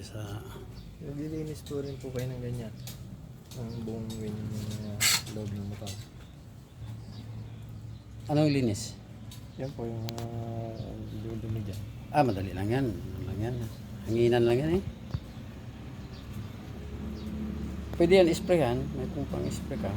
sa Naglilinis po rin po kayo ng ganyan. Ang buong loob ng motor. anong linis? Yan po yung dumi dyan. Madali lang yan. Ano lang yan. Hanginan lang yan eh. Pwede yan isprayan. May kung pang spray ka.